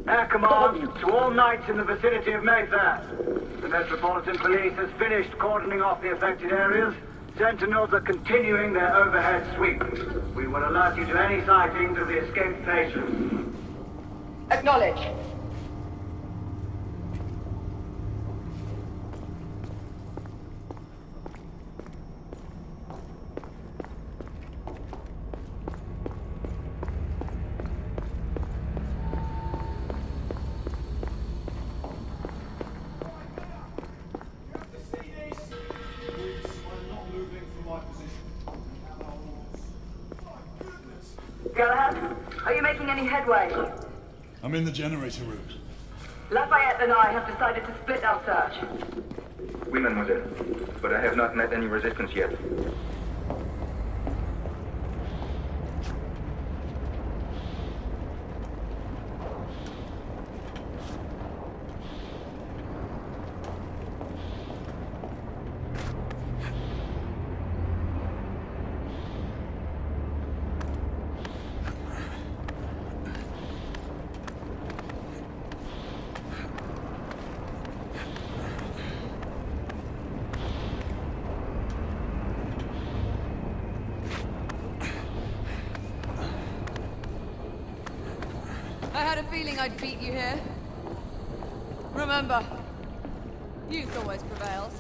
Air command to all knights in the vicinity of Mayfair. The Metropolitan Police has finished cordoning off the affected areas. Sentinels are continuing their overhead sweep. We will alert you to any sightings of the escaped patients. Acknowledge. Galahad, are you making any headway? I'm in the generator room. Lafayette and I have decided to split our search. Oui, mademoiselle. But I have not met any resistance yet. I had a feeling I'd beat you here. Remember, youth always prevails.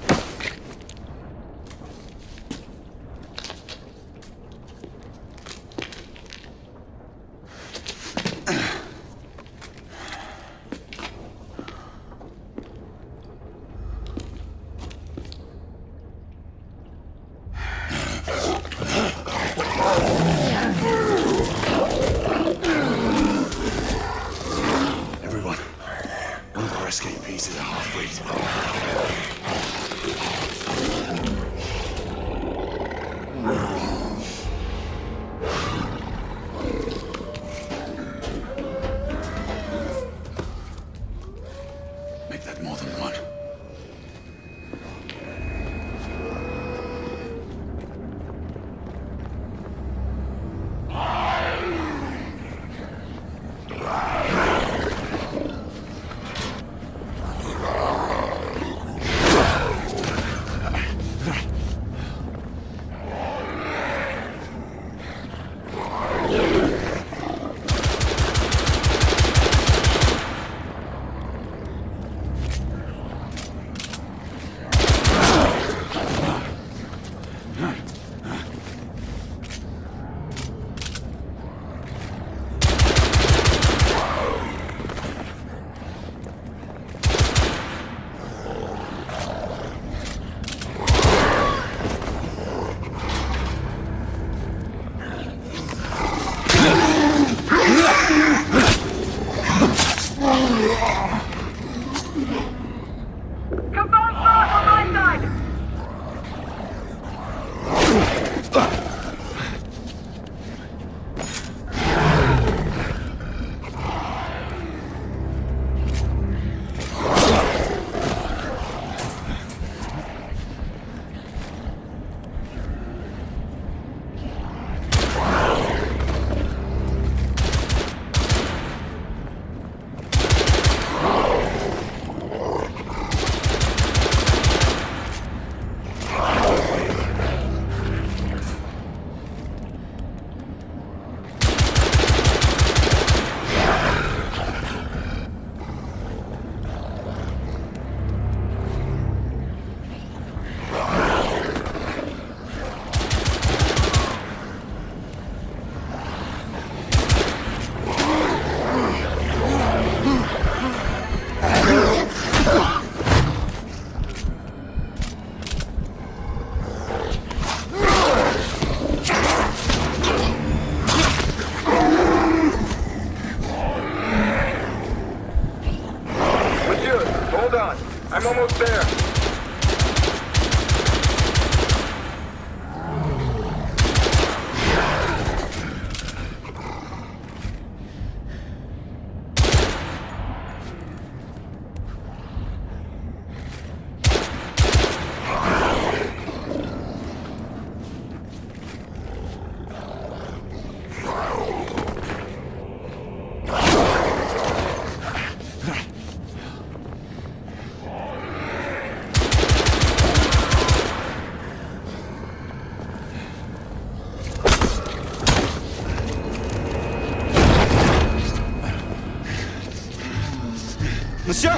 Monsieur!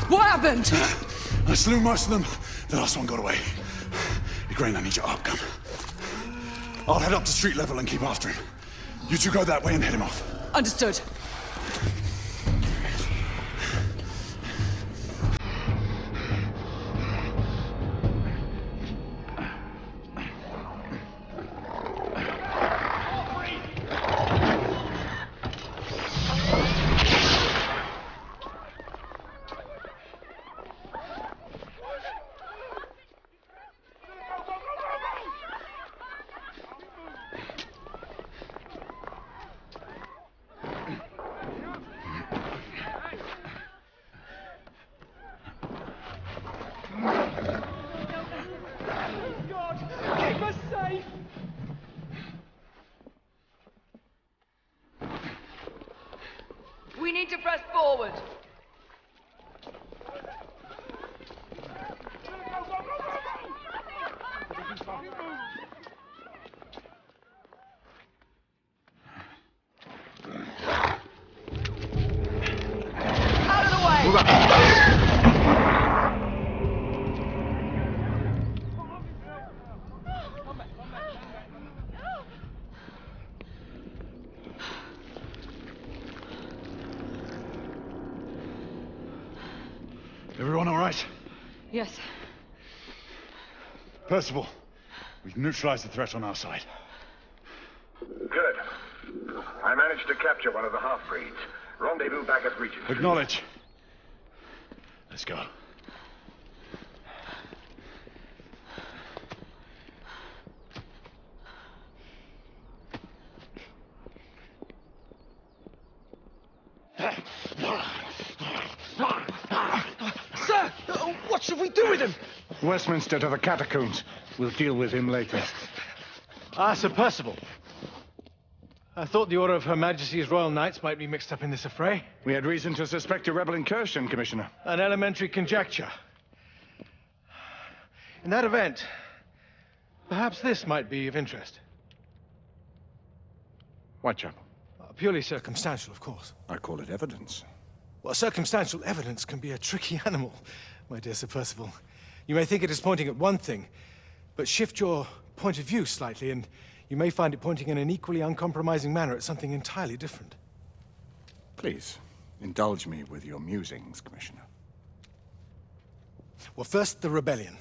What happened? I slew most of them. The last one got away. Igraine, I need your arc gun. I'll head up to street level and keep after him. You two go that way and head him off. Understood. We need to press forward. Out of the way! Everyone all right? Yes. Percival, we've neutralized the threat on our side. Good. I managed to capture one of the half-breeds. Rendezvous back at Regent. Acknowledge. Let's go. Sir! What should we do with him? Westminster to the catacombs. We'll deal with him later. Ah, Sir Percival. I thought the Order of Her Majesty's Royal Knights might be mixed up in this affray. We had reason to suspect a rebel incursion, Commissioner. An elementary conjecture. In that event, perhaps this might be of interest. Whitechapel. Purely circumstantial, of course. I call it evidence. Well, circumstantial evidence can be a tricky animal, my dear Sir Percival. You may think it is pointing at one thing, but shift your point of view slightly, and you may find it pointing in an equally uncompromising manner at something entirely different. Please, indulge me with your musings, Commissioner. Well, first the rebellion,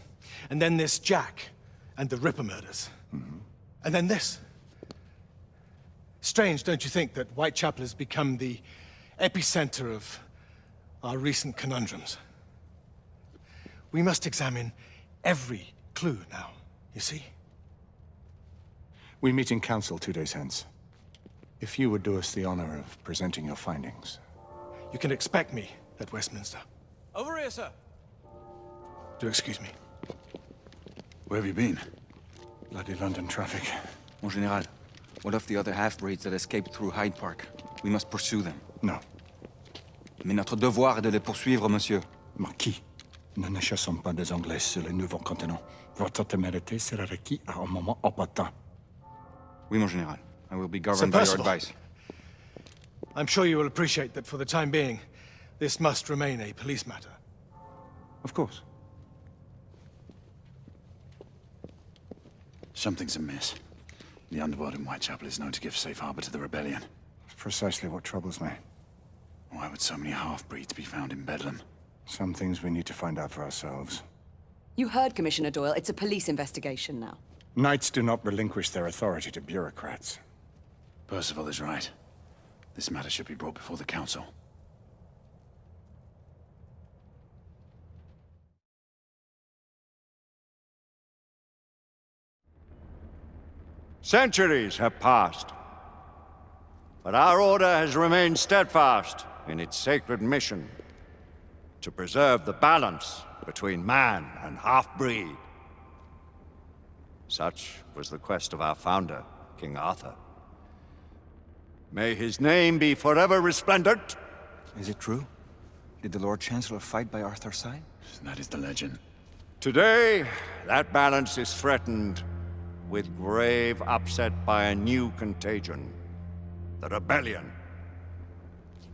and then this Jack, and the Ripper murders. And then this. Strange, don't you think, that Whitechapel has become the epicenter of our recent conundrums? We must examine every clue now, you see? We meet in council 2 days hence. If you would do us the honor of presenting your findings. You can expect me at Westminster. Over here, sir. Do excuse me. Where have you been? Bloody London traffic. Mon Général, what of the other half-breeds that escaped through Hyde Park? We must pursue them. No. Mais notre devoir est de les poursuivre, monsieur. Marquis, nous ne chassons pas des Anglais sur le nouveau continent. Votre témérité sera requise à un moment opportun. Oui, mon Général. I will be governed by your Percival. advice. I'm sure you will appreciate that for the time being, this must remain a police matter. Of course. Something's amiss. The underworld in Whitechapel is known to give safe harbor to the rebellion. It's precisely what troubles me. Why would so many half-breeds be found in Bedlam? Some things we need to find out for ourselves. You heard, Commissioner Doyle. It's a police investigation now. Knights do not relinquish their authority to bureaucrats. Percival is right. This matter should be brought before the council. Centuries have passed, but our order has remained steadfast in its sacred mission to preserve the balance between man and half-breed. Such was the quest of our founder, King Arthur. May his name be forever resplendent. Is it true? Did the Lord Chancellor fight by Arthur's side? That is the legend. Today, that balance is threatened with grave upset by a new contagion, the rebellion.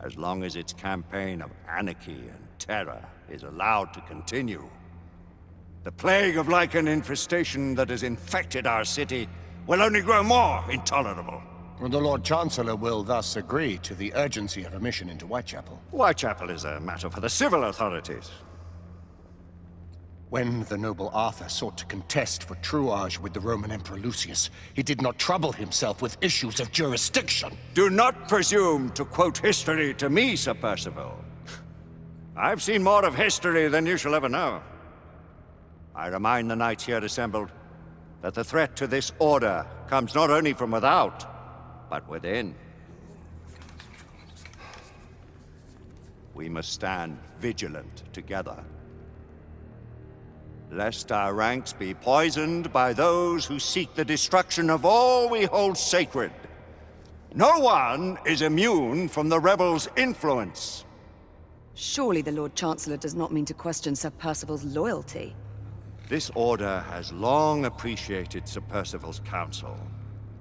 as long as its campaign of anarchy and terror is allowed to continue. The plague of lichen infestation that has infected our city will only grow more intolerable. Well, the Lord Chancellor will thus agree to the urgency of a mission into Whitechapel. Whitechapel is a matter for the civil authorities. When the noble Arthur sought to contest for truage with the Roman Emperor Lucius, he did not trouble himself with issues of jurisdiction. Do not presume to quote history to me, Sir Percival. I've seen more of history than you shall ever know. I remind the knights here assembled that the threat to this order comes not only from without, but within. We must stand vigilant together, lest our ranks be poisoned by those who seek the destruction of all we hold sacred. No one is immune from the rebels' influence. Surely the Lord Chancellor does not mean to question Sir Percival's loyalty. This order has long appreciated Sir Percival's counsel,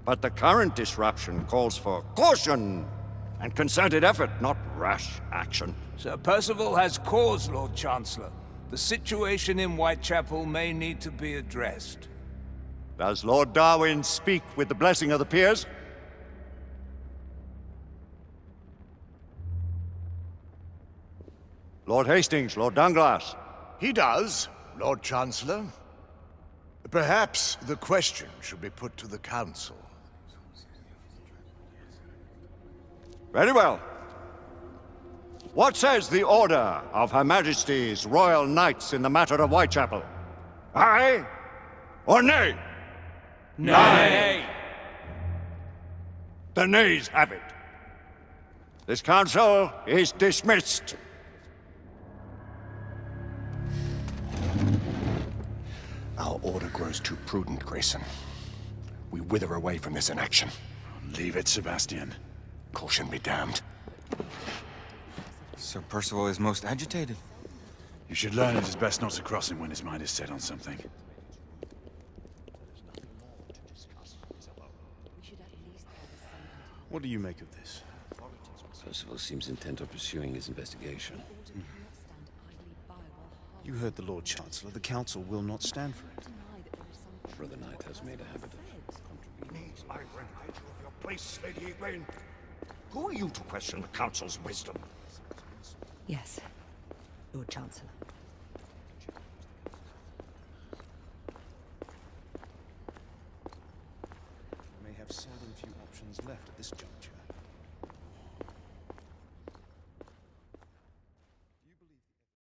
but the current disruption calls for caution and concerted effort, not rash action. Sir Percival has cause, Lord Chancellor. The situation in Whitechapel may need to be addressed. Does Lord Darwin speak with the blessing of the peers? Lord Hastings, Lord Dunglass. He does, Lord Chancellor. Perhaps the question should be put to the Council. Very well. What says the Order of Her Majesty's Royal Knights in the matter of Whitechapel? Aye or nay? Nay. The nays have it. This council is dismissed. Our order grows too prudent, Grayson. We wither away from this inaction. Leave it, Sebastian. Caution be damned. Sir Percival is most agitated. You should learn it is best not to cross him when his mind is set on something. What do you make of this? Percival seems intent on pursuing his investigation. You heard the Lord Chancellor. The Council will not stand for it. Brother Knight has made a habit of contributing. I remind you of your place, Lady Egwene. Who are you to question the Council's wisdom? Yes, Lord Chancellor. We may have seldom few options left at this juncture.